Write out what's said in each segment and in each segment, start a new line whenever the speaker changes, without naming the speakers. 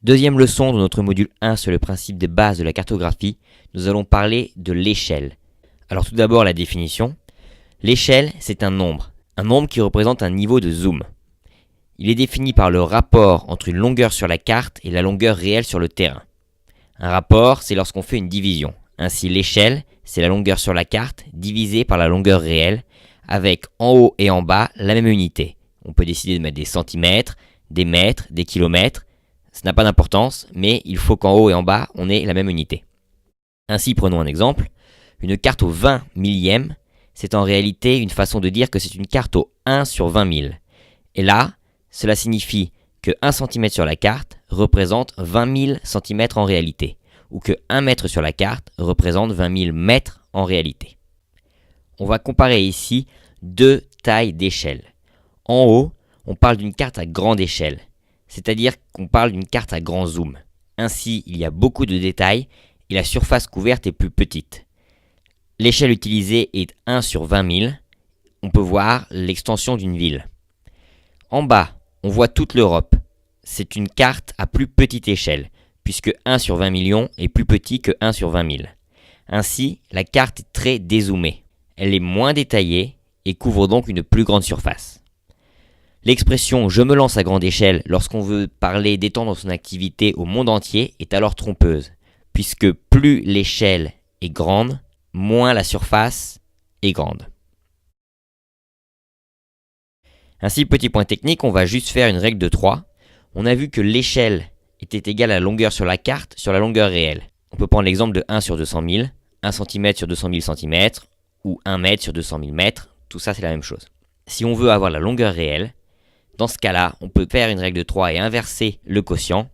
Deuxième leçon de notre module 1 sur le principe des bases de la cartographie, nous allons parler de l'échelle. Alors tout d'abord la définition. L'échelle, c'est un nombre qui représente un niveau de zoom. Il est défini par le rapport entre une longueur sur la carte et la longueur réelle sur le terrain. Un rapport, c'est lorsqu'on fait une division. Ainsi l'échelle, c'est la longueur sur la carte divisée par la longueur réelle, avec en haut et en bas la même unité. On peut décider de mettre des centimètres, des mètres, des kilomètres. Ça n'a pas d'importance, mais il faut qu'en haut et en bas, on ait la même unité. Ainsi, prenons un exemple. Une carte au 20 millième, c'est en réalité une façon de dire que c'est une carte au 1 sur 20 000. Et là, cela signifie que 1 cm sur la carte représente 20 000 cm en réalité, ou que 1 mètre sur la carte représente 20 000 mètres en réalité. On va comparer ici deux tailles d'échelle. En haut, on parle d'une carte à grande échelle, c'est-à-dire qu'on parle d'une carte à grand zoom. Ainsi, il y a beaucoup de détails et la surface couverte est plus petite. L'échelle utilisée est 1 sur 20 000. On peut voir l'extension d'une ville. En bas, on voit toute l'Europe. C'est une carte à plus petite échelle, puisque 1 sur 20 millions est plus petit que 1 sur 20 000. Ainsi, la carte est très dézoomée. Elle est moins détaillée et couvre donc une plus grande surface. L'expression « je me lance à grande échelle » lorsqu'on veut parler d'étendre son activité au monde entier est alors trompeuse, puisque plus l'échelle est grande, moins la surface est grande. Ainsi, petit point technique, on va juste faire une règle de 3. On a vu que l'échelle était égale à la longueur sur la carte sur la longueur réelle. On peut prendre l'exemple de 1 sur 200 000, 1 cm sur 200 000 cm, ou 1 mètre sur 200 000 mètres, tout ça c'est la même chose. Si on veut avoir la longueur réelle, dans ce cas-là, on peut faire une règle de 3 et inverser le quotient.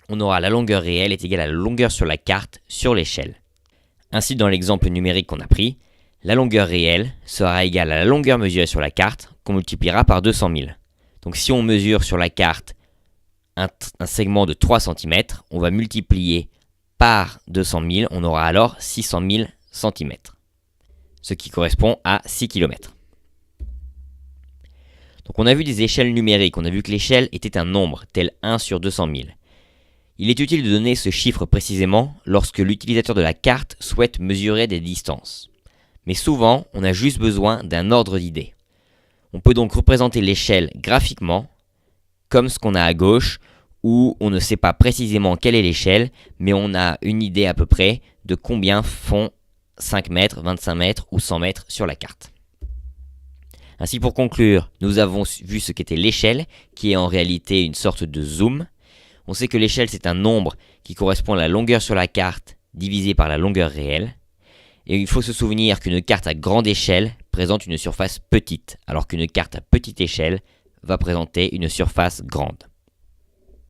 On aura la longueur réelle est égale à la longueur sur la carte sur l'échelle. Ainsi, dans l'exemple numérique qu'on a pris, la longueur réelle sera égale à la longueur mesurée sur la carte qu'on multipliera par 200 000. Donc si on mesure sur la carte un segment de 3 cm, on va multiplier par 200 000, on aura alors 600 000 cm, ce qui correspond à 6 km. Donc on a vu des échelles numériques, on a vu que l'échelle était un nombre, tel 1 sur 200 000. Il est utile de donner ce chiffre précisément lorsque l'utilisateur de la carte souhaite mesurer des distances. Mais souvent, on a juste besoin d'un ordre d'idée. On peut donc représenter l'échelle graphiquement, comme ce qu'on a à gauche, où on ne sait pas précisément quelle est l'échelle, mais on a une idée à peu près de combien font 5 mètres, 25 mètres ou 100 mètres sur la carte. Ainsi, pour conclure, nous avons vu ce qu'était l'échelle, qui est en réalité une sorte de zoom. On sait que l'échelle, c'est un nombre qui correspond à la longueur sur la carte divisée par la longueur réelle. Et il faut se souvenir qu'une carte à grande échelle présente une surface petite, alors qu'une carte à petite échelle va présenter une surface grande.